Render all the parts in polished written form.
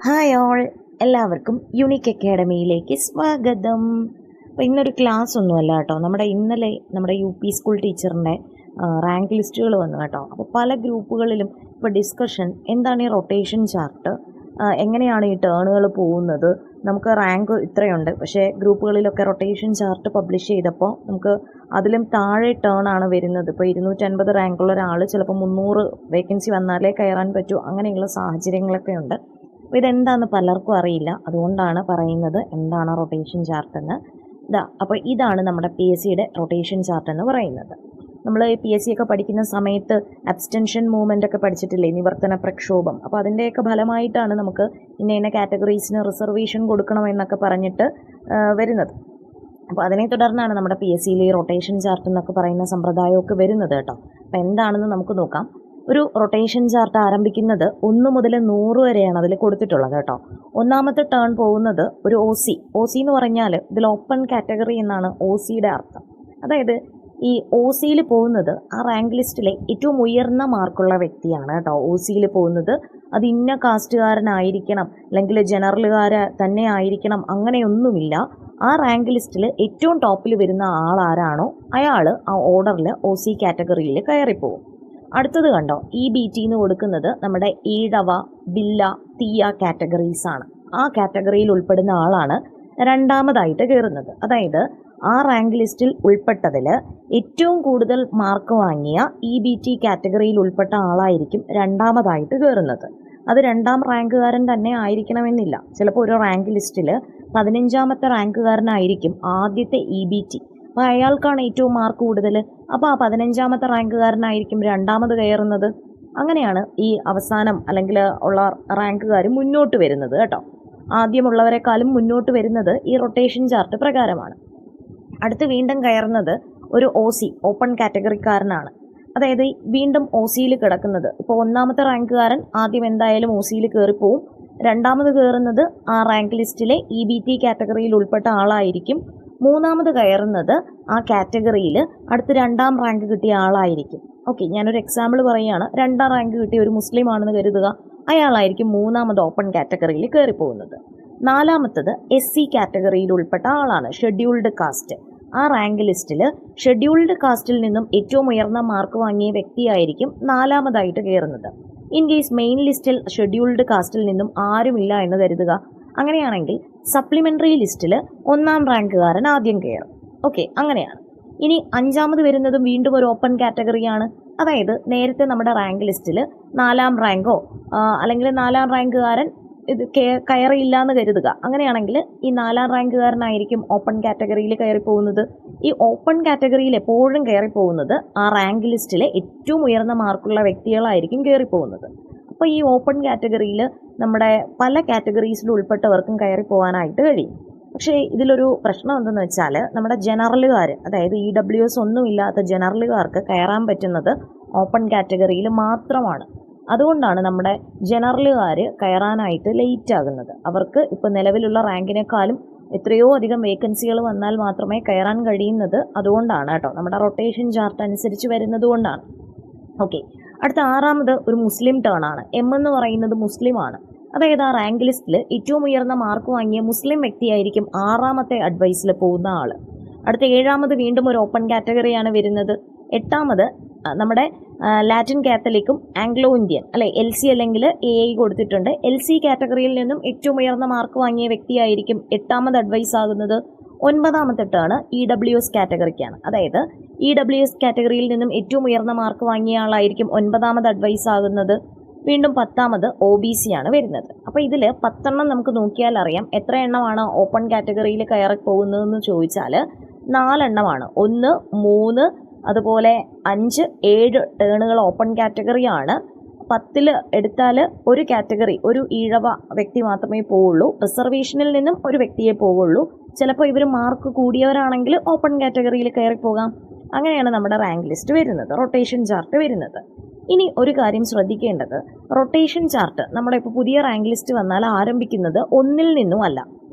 Hi all, എല്ലാവർക്കും unique അക്കാഡമിയിലേക്ക് സ്വാഗതം. അപ്പോൾ ഇന്നൊരു ക്ലാസ് ഒന്നുമല്ല കേട്ടോ, ഇന്നലെ നമ്മുടെ UP സ്കൂൾ ടീച്ചറിൻ്റെ റാങ്ക് ലിസ്റ്റുകൾ വന്നു കേട്ടോ. അപ്പോൾ പല ഗ്രൂപ്പുകളിലും ഇപ്പോൾ ഡിസ്കഷൻ എന്താണ് ഈ റൊട്ടേഷൻ ചാർട്ട്, എങ്ങനെയാണ് ഈ ടേണുകൾ പോകുന്നത്, നമുക്ക് റാങ്ക് ഇത്രയുണ്ട്, പക്ഷേ ഗ്രൂപ്പുകളിലൊക്കെ റൊട്ടേഷൻ ചാർട്ട് പബ്ലിഷ് ചെയ്തപ്പോൾ നമുക്ക് അതിലും താഴെ ടേൺ ആണ് വരുന്നത്. ഇപ്പോൾ 250 റാങ്കുള്ള ഒരാൾ ചിലപ്പോൾ 300 വേക്കൻസി വന്നാലേ കയറാൻ പറ്റൂ, അങ്ങനെയുള്ള സാഹചര്യങ്ങളൊക്കെ ഉണ്ട്. അപ്പോൾ ഇതെന്താണെന്ന് പലർക്കും അറിയില്ല, അതുകൊണ്ടാണ് പറയുന്നത് എന്താണ് റൊട്ടേഷൻ ചാർട്ട് എന്ന്. അപ്പോൾ ഇതാണ് നമ്മുടെ PSCയുടെ റൊട്ടേഷൻ ചാർട്ട് എന്ന് പറയുന്നത്. നമ്മൾ PSC ഒക്കെ പഠിക്കുന്ന സമയത്ത് അബ്സ്റ്റൻഷൻ മൂവ്മെൻ്റ് ഒക്കെ പഠിച്ചിട്ടില്ലേ, നിവർത്തന പ്രക്ഷോഭം. അപ്പോൾ അതിൻ്റെയൊക്കെ ഫലമായിട്ടാണ് നമുക്ക് ഇന്ന കാറ്റഗറീസിന് റിസർവേഷൻ കൊടുക്കണമെന്നൊക്കെ പറഞ്ഞിട്ട് വരുന്നത്. അപ്പോൾ അതിനെ തുടർന്നാണ് നമ്മുടെ PSCയിൽ ഈ റൊട്ടേഷൻ ചാർട്ട് എന്നൊക്കെ പറയുന്ന സമ്പ്രദായമൊക്കെ വരുന്നത് കേട്ടോ. അപ്പോൾ എന്താണെന്ന് നമുക്ക് നോക്കാം. ഒരു റൊട്ടേഷൻ ചാർട്ട് ആരംഭിക്കുന്നത് 1 മുതൽ 100 വരെയാണ് അതിൽ കൊടുത്തിട്ടുള്ളത് കേട്ടോ. ഒന്നാമത്തെ ടേൺ പോകുന്നത് ഒരു OC എന്ന് പറഞ്ഞാൽ ഇതിൽ ഓപ്പൺ കാറ്റഗറി എന്നാണ് OCയുടെ അർത്ഥം. അതായത് ഈ OCയിൽ പോകുന്നത് ആ റാങ്ക് ലിസ്റ്റിലെ ഏറ്റവും ഉയർന്ന മാർക്കുള്ള വ്യക്തിയാണ് കേട്ടോ. OCയിൽ പോകുന്നത് അത് ഇന്ന കാസ്റ്റുകാരനായിരിക്കണം അല്ലെങ്കിൽ ജനറലുകാർ തന്നെ ആയിരിക്കണം, അങ്ങനെയൊന്നുമില്ല. ആ റാങ്ക് ലിസ്റ്റിൽ ഏറ്റവും ടോപ്പിൽ വരുന്ന ആളാരാണോ അയാൾ ആ ഓർഡറിൽ OC കാറ്റഗറിയിൽ കയറിപ്പോകും. അടുത്തത് കണ്ടോ, EBT എന്ന് കൊടുക്കുന്നത് നമ്മുടെ ഈഴവ, ബില്ല, തീയ കാറ്റഗറീസാണ്. ആ കാറ്റഗറിയിൽ ഉൾപ്പെടുന്ന ആളാണ് രണ്ടാമതായിട്ട് കയറുന്നത്. അതായത് ആ റാങ്ക് ലിസ്റ്റിൽ ഉൾപ്പെട്ടതിൽ ഏറ്റവും കൂടുതൽ മാർക്ക് വാങ്ങിയ EBT കാറ്റഗറിയിൽ ഉൾപ്പെട്ട ആളായിരിക്കും രണ്ടാമതായിട്ട് കയറുന്നത്. അത് രണ്ടാം റാങ്കുകാരൻ തന്നെ ആയിരിക്കണമെന്നില്ല. ചിലപ്പോൾ ഒരു റാങ്ക് ലിസ്റ്റിൽ 15ാമത്തെ റാങ്കുകാരനായിരിക്കും ആദ്യത്തെ EBT. അപ്പോൾ അയാൾക്കാണ് ഏറ്റവും മാർക്ക് കൂടുതൽ, അപ്പോൾ ആ 15ാമത്തെ റാങ്കുകാരനായിരിക്കും രണ്ടാമത് കയറുന്നത്. അങ്ങനെയാണ് ഈ അവസാനം അല്ലെങ്കിൽ ഉള്ള റാങ്കുകാർ മുന്നോട്ട് വരുന്നത് കേട്ടോ. ആദ്യമുള്ളവരെക്കാളും മുന്നോട്ട് വരുന്നത് ഈ റൊട്ടേഷൻ ചാർട്ട് പ്രകാരമാണ്. അടുത്ത് വീണ്ടും കയറുന്നത് ഒരു OC, ഓപ്പൺ കാറ്റഗറിക്കാരനാണ്. അതായത് വീണ്ടും OCയിൽ കിടക്കുന്നത്, ഇപ്പോൾ ഒന്നാമത്തെ റാങ്കുകാരൻ ആദ്യം എന്തായാലും OCയിൽ കയറിപ്പോവും. രണ്ടാമത് കയറുന്നത് ആ റാങ്ക് ലിസ്റ്റിലെ EBT കാറ്റഗറിയിൽ ഉൾപ്പെട്ട ആളായിരിക്കും. മൂന്നാമത് കയറുന്നത് ആ കാറ്റഗറിയിൽ അടുത്ത് 2ാം റാങ്ക് കിട്ടിയ ആളായിരിക്കും. ഓക്കെ, ഞാനൊരു എക്സാമ്പിൾ പറയുകയാണ്. 2ാം റാങ്ക് കിട്ടിയ ഒരു മുസ്ലിം ആണെന്ന് കരുതുക, അയാളായിരിക്കും മൂന്നാമത് ഓപ്പൺ കാറ്റഗറിയിൽ കയറിപ്പോകുന്നത്. നാലാമത്തത് SC കാറ്റഗറിയിൽ ഉൾപ്പെട്ട ആളാണ്, ഷെഡ്യൂൾഡ് കാസ്റ്റ്. ആ റാങ്ക് ലിസ്റ്റിൽ ഷെഡ്യൂൾഡ് കാസ്റ്റിൽ നിന്നും ഏറ്റവും ഉയർന്ന മാർക്ക് വാങ്ങിയ വ്യക്തിയായിരിക്കും നാലാമതായിട്ട് കയറുന്നത്. ഇൻ കേസ് മെയിൻ ലിസ്റ്റിൽ ഷെഡ്യൂൾഡ് കാസ്റ്റിൽ നിന്നും ആരുമില്ല എന്ന് കരുതുക. അങ്ങനെയാണെങ്കിൽ സപ്ലിമെൻ്ററി ലിസ്റ്റിൽ 1ാം റാങ്കുകാരൻ ആദ്യം കയറും. ഓക്കെ, അങ്ങനെയാണ്. ഇനി 5ാമത് വരുന്നതും വീണ്ടും ഒരു ഓപ്പൺ കാറ്റഗറിയാണ്. അതായത് നേരത്തെ നമ്മുടെ റാങ്ക് ലിസ്റ്റിൽ 4ാം റാങ്കോ അല്ലെങ്കിൽ 4ാം റാങ്കുകാരൻ ഇത് കയറിയില്ല എന്ന് കരുതുക. അങ്ങനെയാണെങ്കിൽ ഈ 4ാം റാങ്കുകാരനായിരിക്കും ഓപ്പൺ കാറ്റഗറിയിൽ കയറിപ്പോകുന്നത്. ഈ ഓപ്പൺ കാറ്റഗറിയിൽ എപ്പോഴും കയറിപ്പോകുന്നത് ആ റാങ്ക് ലിസ്റ്റിലെ ഏറ്റവും ഉയർന്ന മാർക്കുള്ള വ്യക്തികളായിരിക്കും കയറിപ്പോകുന്നത്. അപ്പോൾ ഈ ഓപ്പൺ കാറ്റഗറിയിൽ നമ്മുടെ പല കാറ്റഗറീസിൽ ഉൾപ്പെട്ടവർക്കും കയറിപ്പോകാനായിട്ട് കഴിയും. പക്ഷേ ഇതിലൊരു പ്രശ്നം എന്തെന്ന് വെച്ചാൽ നമ്മുടെ ജനറലുകാർ, അതായത് EWS ഒന്നുമില്ലാത്ത ജനറലുകാർക്ക് കയറാൻ പറ്റുന്നത് ഓപ്പൺ കാറ്റഗറിയിൽ മാത്രമാണ്. അതുകൊണ്ടാണ് നമ്മുടെ ജനറലുകാർ കയറാനായിട്ട് ലേറ്റ് ആകുന്നത്. അവർക്ക് ഇപ്പോൾ നിലവിലുള്ള റാങ്കിനേക്കാളും എത്രയോ അധികം വേക്കൻസികൾ വന്നാൽ മാത്രമേ കയറാൻ കഴിയുന്നത്. അതുകൊണ്ടാണ് കേട്ടോ, നമ്മുടെ റൊട്ടേഷൻ ചാർട്ട് അനുസരിച്ച് വരുന്നത് കൊണ്ടാണ്. ഓക്കെ, അടുത്ത 6ാമത് ഒരു മുസ്ലിം ടേൺ ആണ്. M എന്ന് പറയുന്നത് മുസ്ലിമാണ്. അതായത് ആ റാങ്ക് ലിസ്റ്റിൽ ഏറ്റവും ഉയർന്ന മാർക്ക് വാങ്ങിയ മുസ്ലിം വ്യക്തിയായിരിക്കും 6ാമത്തെ അഡ്വൈസിൽ പോകുന്ന ആൾ. അടുത്ത 7ാമത് വീണ്ടും ഒരു ഓപ്പൺ കാറ്റഗറിയാണ് വരുന്നത്. 8ാമത് നമ്മുടെ ലാറ്റിൻ കാത്തലിക്കും ആംഗ്ലോ ഇന്ത്യൻ LC അല്ലെങ്കിൽ AI കൊടുത്തിട്ടുണ്ട്. LC കാറ്റഗറിയിൽ നിന്നും ഏറ്റവും ഉയർന്ന മാർക്ക് വാങ്ങിയ വ്യക്തിയായിരിക്കും 8ാമത് അഡ്വൈസ് ആകുന്നത്. 9ാമത്തെ ടേൺ EWS കാറ്റഗറിക്കാണ്. അതായത് EWS കാറ്റഗറിയിൽ നിന്നും ഏറ്റവും ഉയർന്ന മാർക്ക് വാങ്ങിയ ആളായിരിക്കും 9ാമത് അഡ്വൈസ് ആകുന്നത്. വീണ്ടും 10ാമത് OBC ആണ് വരുന്നത്. അപ്പോൾ ഇതിൽ 10 നമുക്ക് നോക്കിയാൽ അറിയാം എത്ര എണ്ണമാണ് ഓപ്പൺ കാറ്റഗറിയിൽ കയറി പോകുന്നതെന്ന് ചോദിച്ചാൽ 4 എണ്ണമാണ്. 1, 3, അതുപോലെ 5, 7 ടേണുകൾ ഓപ്പൺ കാറ്റഗറിയാണ്. 10 എടുത്താൽ ഒരു കാറ്റഗറി, ഒരു ഈഴവ വ്യക്തി മാത്രമേ പോവുള്ളൂ. റിസർവേഷനിൽ നിന്നും ഒരു വ്യക്തിയെ പോവുള്ളൂ. ചിലപ്പോൾ ഇവർ മാർക്ക് കൂടിയവരാണെങ്കിൽ ഓപ്പൺ കാറ്റഗറിയിൽ കയറിപ്പോകാം. അങ്ങനെയാണ് നമ്മുടെ റാങ്ക് ലിസ്റ്റ് വരുന്നത്, റൊട്ടേഷൻ ചാർട്ട് വരുന്നത്. ഇനി ഒരു കാര്യം ശ്രദ്ധിക്കേണ്ടത്, റൊട്ടേഷൻ ചാർട്ട് നമ്മുടെ ഇപ്പോൾ പുതിയ റാങ്ക് ലിസ്റ്റ് വന്നാൽ ആരംഭിക്കുന്നത് 1ൽ നിന്നും അല്ല.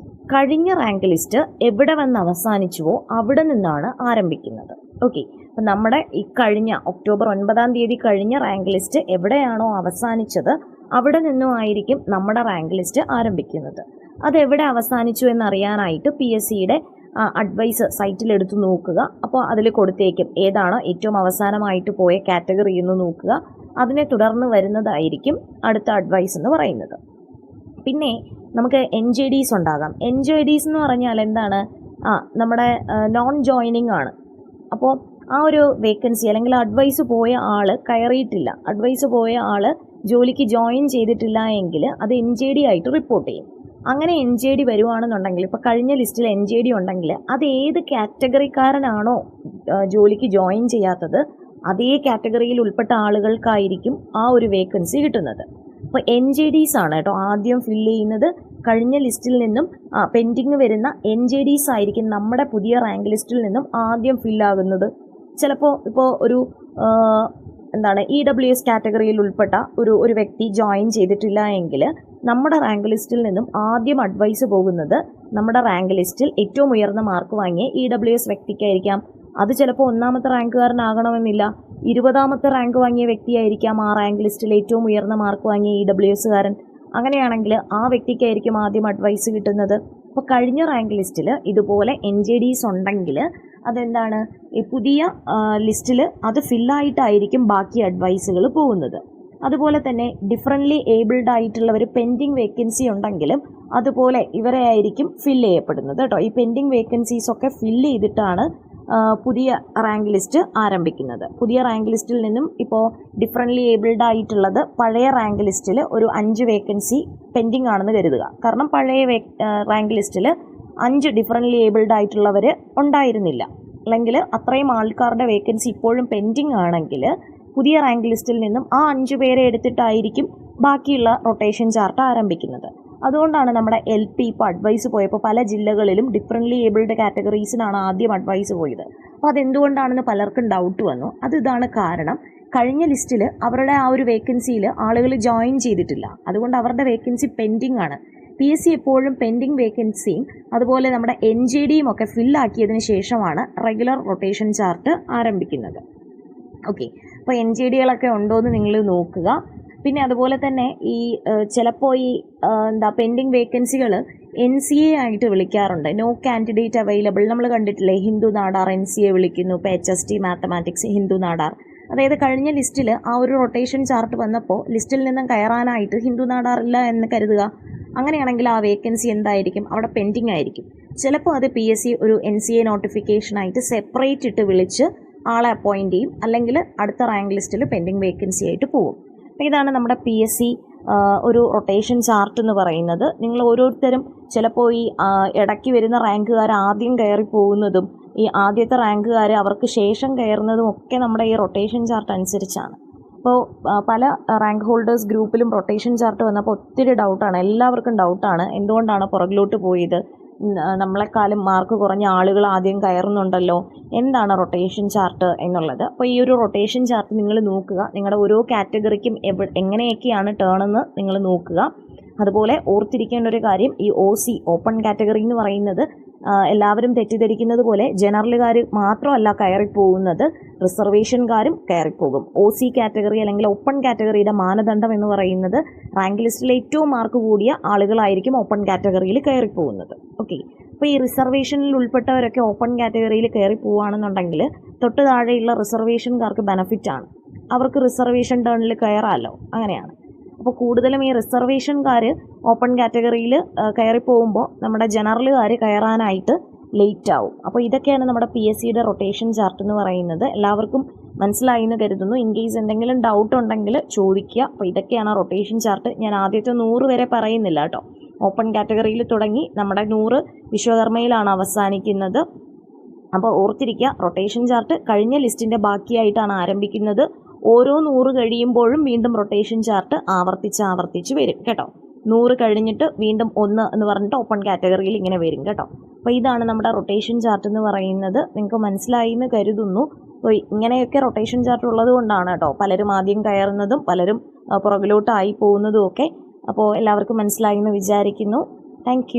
കഴിഞ്ഞ റാങ്ക് ലിസ്റ്റ് എവിടെ വന്ന് അവസാനിച്ചുവോ അവിടെ നിന്നാണ് ആരംഭിക്കുന്നത്. ഓക്കെ, നമ്മുടെ ഈ കഴിഞ്ഞ ഒക്ടോബർ 9 കഴിഞ്ഞ റാങ്ക് ലിസ്റ്റ് എവിടെയാണോ അവസാനിച്ചത് അവിടെ നിന്നുമായിരിക്കും നമ്മുടെ റാങ്ക് ലിസ്റ്റ് ആരംഭിക്കുന്നത്. അതെവിടെ അവസാനിച്ചു എന്നറിയാനായിട്ട് PSCയുടെ അഡ്വൈസ് സൈറ്റിലെടുത്ത് നോക്കുക. അപ്പോൾ അതിൽ കൊടുത്തേക്കും ഏതാണ് ഏറ്റവും അവസാനമായിട്ട് പോയ കാറ്റഗറി എന്ന് നോക്കുക. അതിനെ തുടർന്ന് വരുന്നതായിരിക്കും അടുത്ത അഡ്വൈസ് എന്ന് പറയുന്നത്. പിന്നെ നമുക്ക് NJDs ഉണ്ടാകാം. NJDs എന്ന് പറഞ്ഞാൽ എന്താണ്? നമ്മുടെ നോൺ ജോയിനിങ് ആണ്. അപ്പോൾ ആ ഒരു വേക്കൻസി അല്ലെങ്കിൽ അഡ്വൈസ് പോയ ആൾ കയറിയിട്ടില്ല, അഡ്വൈസ് പോയ ആൾ ജോലിക്ക് ജോയിൻ ചെയ്തിട്ടില്ല എങ്കിൽ അത് NJD ആയിട്ട് റിപ്പോർട്ട് ചെയ്യും. അങ്ങനെ NJD വരുവാണെന്നുണ്ടെങ്കിൽ, ഇപ്പോൾ കഴിഞ്ഞ ലിസ്റ്റിൽ NJD ഉണ്ടെങ്കിൽ അത് ഏത് കാറ്റഗറിക്കാരനാണോ ജോലിക്ക് ജോയിൻ ചെയ്യാത്തത് അതേ കാറ്റഗറിയിൽ ഉൾപ്പെട്ട ആളുകൾക്കായിരിക്കും ആ ഒരു വേക്കൻസി കിട്ടുന്നത്. അപ്പോൾ NJDs ആണ് കേട്ടോ ആദ്യം ഫില്ല് ചെയ്യുന്നത്. കഴിഞ്ഞ ലിസ്റ്റിൽ നിന്നും പെൻഡിങ് വരുന്ന NJDs ആയിരിക്കും നമ്മുടെ പുതിയ റാങ്ക് ലിസ്റ്റിൽ നിന്നും ആദ്യം ഫില്ലാകുന്നത്. ചിലപ്പോൾ ഇപ്പോൾ ഒരു EWS കാറ്റഗറിയിൽ ഉൾപ്പെട്ട ഒരു വ്യക്തി ജോയിൻ ചെയ്തിട്ടില്ല എങ്കിൽ നമ്മുടെ റാങ്ക് ലിസ്റ്റിൽ നിന്നും ആദ്യം അഡ്വൈസ് പോകുന്നത് നമ്മുടെ റാങ്ക് ലിസ്റ്റിൽ ഏറ്റവും ഉയർന്ന മാർക്ക് വാങ്ങിയ EWS വ്യക്തിക്കായിരിക്കാം. അത് ചിലപ്പോൾ 1ാമത്തെ റാങ്കുകാരനാകണമെന്നില്ല, 20ാമത്തെ റാങ്ക് വാങ്ങിയ വ്യക്തിയായിരിക്കാം ആ റാങ്ക് ലിസ്റ്റിൽ ഏറ്റവും ഉയർന്ന മാർക്ക് വാങ്ങിയ EWSകാരൻ. അങ്ങനെയാണെങ്കിൽ ആ വ്യക്തിക്കായിരിക്കും ആദ്യം അഡ്വൈസ് കിട്ടുന്നത്. അപ്പോൾ കഴിഞ്ഞ റാങ്ക് ലിസ്റ്റിൽ ഇതുപോലെ NJDs ഉണ്ടെങ്കിൽ അതെന്താണ്, ഈ പുതിയ ലിസ്റ്റിൽ അത് ഫില്ലായിട്ടായിരിക്കും ബാക്കി അഡ്വൈസുകൾ പോകുന്നത്. അതുപോലെ തന്നെ ഡിഫറൻ്റ്ലി ഏബിൾഡ് ആയിട്ടുള്ളവർ പെൻഡിങ് വേക്കൻസി ഉണ്ടെങ്കിലും അതുപോലെ ഇവരെ ആയിരിക്കും ഫില്ല് ചെയ്യപ്പെടുന്നത് കേട്ടോ. ഈ പെൻഡിങ് വേക്കൻസീസൊക്കെ ഫില്ല് ചെയ്തിട്ടാണ് പുതിയ റാങ്ക് ലിസ്റ്റ് ആരംഭിക്കുന്നത്. പുതിയ റാങ്ക് ലിസ്റ്റിൽ നിന്നും ഇപ്പോൾ ഡിഫറൻ്റ്ലി ഏബിൾഡ് ആയിട്ടുള്ളത് പഴയ റാങ്ക് ലിസ്റ്റിൽ ഒരു 5 വേക്കൻസി പെൻഡിങ് ആണെന്ന് കരുതുക. കാരണം പഴയ റാങ്ക് ലിസ്റ്റിൽ 5 ഡിഫറൻ്റ്ലി ഏബിൾഡ് ആയിട്ടുള്ളവർ ഉണ്ടായിരുന്നില്ല, അല്ലെങ്കിൽ അത്രയും ആൾക്കാരുടെ വേക്കൻസി ഇപ്പോഴും പെൻഡിങ് ആണെങ്കിൽ പുതിയ റാങ്ക് ലിസ്റ്റിൽ നിന്നും ആ 5 പേരെ എടുത്തിട്ടായിരിക്കും ബാക്കിയുള്ള റൊട്ടേഷൻ ചാർട്ട് ആരംഭിക്കുന്നത്. അതുകൊണ്ടാണ് നമ്മുടെ LP ഇപ്പോൾ അഡ്വൈസ് പോയപ്പോൾ പല ജില്ലകളിലും ഡിഫറൻ്റ്ലി ഏബിൾഡ് കാറ്റഗറീസിനാണ് ആദ്യം അഡ്വൈസ് പോയത്. അപ്പോൾ അതെന്തുകൊണ്ടാണെന്ന് പലർക്കും ഡൗട്ട് വന്നു. ഇതാണ് കാരണം. കഴിഞ്ഞ ലിസ്റ്റിൽ അവരുടെ ആ ഒരു വേക്കൻസിയിൽ ആളുകൾ ജോയിൻ ചെയ്തിട്ടില്ല, അതുകൊണ്ട് അവരുടെ വേക്കൻസി പെൻഡിങ് ആണ്. PSC എപ്പോഴും പെൻഡിങ് വേക്കൻസിയും അതുപോലെ നമ്മുടെ NJDയും ഒക്കെ ഫില്ലാക്കിയതിന് ശേഷമാണ് റെഗുലർ റൊട്ടേഷൻ ചാർട്ട് ആരംഭിക്കുന്നത്. ഓക്കെ, അപ്പോൾ NJDകളൊക്കെ ഉണ്ടോ എന്ന് നിങ്ങൾ നോക്കുക. പിന്നെ അതുപോലെ തന്നെ ഈ ചിലപ്പോൾ ഈ പെൻഡിങ് വേക്കൻസികൾ NCA ആയിട്ട് വിളിക്കാറുണ്ട്. No candidate available. നമ്മൾ കണ്ടിട്ടില്ലേ, ഹിന്ദു നാടാർ NCA വിളിക്കുന്നു, ഇപ്പോൾ HST മാത്തമാറ്റിക്സ് ഹിന്ദു നാടാർ. അതായത് കഴിഞ്ഞ ലിസ്റ്റിൽ ആ ഒരു റൊട്ടേഷൻ ചാർട്ട് വന്നപ്പോൾ ലിസ്റ്റിൽ നിന്നും കയറാനായിട്ട് ഹിന്ദു നാടാർ ഇല്ല എന്ന് കരുതുക. അങ്ങനെയാണെങ്കിൽ ആ വേക്കൻസി എന്തായിരിക്കും, അവിടെ പെൻഡിങ് ആയിരിക്കും. ചിലപ്പോൾ അത് PSC ഒരു NCA നോട്ടിഫിക്കേഷനായിട്ട് സെപ്പറേറ്റ് ഇട്ട് വിളിച്ച് ആളെ അപ്പോയിൻറ്റ് ചെയ്യും, അല്ലെങ്കിൽ അടുത്ത റാങ്ക് ലിസ്റ്റിൽ പെൻഡിങ് വേക്കൻസി ആയിട്ട് പോകും. അപ്പോൾ ഇതാണ് നമ്മുടെ PSC ഒരു റൊട്ടേഷൻ ചാർട്ട് എന്ന് പറയുന്നത്. നിങ്ങൾ ഓരോരുത്തരും ചിലപ്പോൾ ഈ ഇടയ്ക്ക് വരുന്ന റാങ്കുകാർ ആദ്യം കയറി പോകുന്നതും ഈ ആദ്യത്തെ റാങ്കുകാർ അവർക്ക് ശേഷം കയറുന്നതും ഒക്കെ നമ്മുടെ ഈ റൊട്ടേഷൻ ചാർട്ട് അനുസരിച്ചാണ്. അപ്പോൾ പല റാങ്ക് ഹോൾഡേഴ്സ് ഗ്രൂപ്പിലും റൊട്ടേഷൻ ചാർട്ട് വന്നപ്പോൾ ഒത്തിരി ഡൗട്ടാണ്, എല്ലാവർക്കും ഡൗട്ടാണ്, എന്തുകൊണ്ടാണ് പുറകിലോട്ട് പോയത്, നമ്മളെക്കാളും മാർക്ക് കുറഞ്ഞ ആളുകൾ ആദ്യം കയറുന്നുണ്ടല്ലോ, എന്താണ് റൊട്ടേഷൻ ചാർട്ട് എന്നുള്ളത്. അപ്പോൾ ഈ ഒരു റൊട്ടേഷൻ ചാർട്ട് നിങ്ങൾ നോക്കുക, നിങ്ങളുടെ ഓരോ കാറ്റഗറിക്കും എങ്ങനെയൊക്കെയാണ് ടേൺ എന്ന് നിങ്ങൾ നോക്കുക. അതുപോലെ ഓർത്തിരിക്കേണ്ട ഒരു കാര്യം, ഈ OC ഓപ്പൺ കാറ്റഗറി എന്ന് പറയുന്നത് എല്ലാവരും തെറ്റിദ്ധരിക്കുന്നത് പോലെ ജനറലുകാർ മാത്രമല്ല കയറിപ്പോകുന്നത്, റിസർവേഷൻകാരും കയറിപ്പോകും. OC കാറ്റഗറി അല്ലെങ്കിൽ ഓപ്പൺ കാറ്റഗറിയുടെ മാനദണ്ഡം എന്ന് പറയുന്നത് റാങ്ക് ലിസ്റ്റിൽ ഏറ്റവും മാർക്ക് കൂടിയ ആളുകളായിരിക്കും ഓപ്പൺ കാറ്റഗറിയിൽ കയറിപ്പോകുന്നത്. ഓക്കെ, അപ്പോൾ ഈ റിസർവേഷനിൽ ഉൾപ്പെട്ടവരൊക്കെ ഓപ്പൺ കാറ്റഗറിയിൽ കയറി പോവുകയാണെന്നുണ്ടെങ്കിൽ തൊട്ട് താഴെയുള്ള റിസർവേഷൻകാർക്ക് ബെനഫിറ്റാണ്, അവർക്ക് റിസർവേഷൻ ടേണിൽ കയറാമല്ലോ, അങ്ങനെയാണ്. അപ്പോൾ കൂടുതലും ഈ റിസർവേഷൻകാർ ഓപ്പൺ കാറ്റഗറിയിൽ കയറിപ്പോകുമ്പോൾ നമ്മുടെ ജനറലുകാർ കയറാനായിട്ട് ലേറ്റ് ആവും. അപ്പോൾ ഇതൊക്കെയാണ് നമ്മുടെ PSCയുടെ റൊട്ടേഷൻ ചാർട്ട് എന്ന് പറയുന്നത്. എല്ലാവർക്കും മനസ്സിലായി എന്ന് കരുതുന്നു. ഇൻ കേസ് എന്തെങ്കിലും ഡൗട്ട് ഉണ്ടെങ്കിൽ ചോദിക്കുക. അപ്പോൾ ഇതൊക്കെയാണ് റൊട്ടേഷൻ ചാർട്ട്. ഞാൻ ആദ്യത്തെ 100 വരെ പറയുന്നില്ല കേട്ടോ. ഓപ്പൺ കാറ്റഗറിയിൽ തുടങ്ങി നമ്മുടെ 100 വിശ്വകർമ്മയിലാണ് അവസാനിക്കുന്നത്. അപ്പോൾ ഓർത്തിരിക്കുക, റൊട്ടേഷൻ ചാർട്ട് കഴിഞ്ഞ ലിസ്റ്റിൻ്റെ ബാക്കിയായിട്ടാണ് ആരംഭിക്കുന്നത്. ഓരോ 100 കഴിയുമ്പോഴും വീണ്ടും റൊട്ടേഷൻ ചാർട്ട് ആവർത്തിച്ച് വരും കേട്ടോ. 100 കഴിഞ്ഞിട്ട് വീണ്ടും 1 എന്ന് പറഞ്ഞിട്ട് ഓപ്പൺ കാറ്റഗറിയിൽ ഇങ്ങനെ വരും കേട്ടോ. അപ്പോൾ ഇതാണ് നമ്മുടെ റൊട്ടേഷൻ ചാർട്ട് എന്ന് പറയുന്നത്. നിങ്ങൾക്ക് മനസ്സിലായി എന്ന് കരുതുന്നു. അപ്പോൾ ഇങ്ങനെയൊക്കെ റൊട്ടേഷൻ ചാർട്ട് ഉള്ളത് കൊണ്ടാണ് കേട്ടോ പലരും ആദ്യം കയറുന്നതും പലരും പുറകിലോട്ടായി പോകുന്നതും ഒക്കെ. അപ്പോൾ എല്ലാവർക്കും മനസ്സിലായി എന്ന് വിചാരിക്കുന്നു. താങ്ക്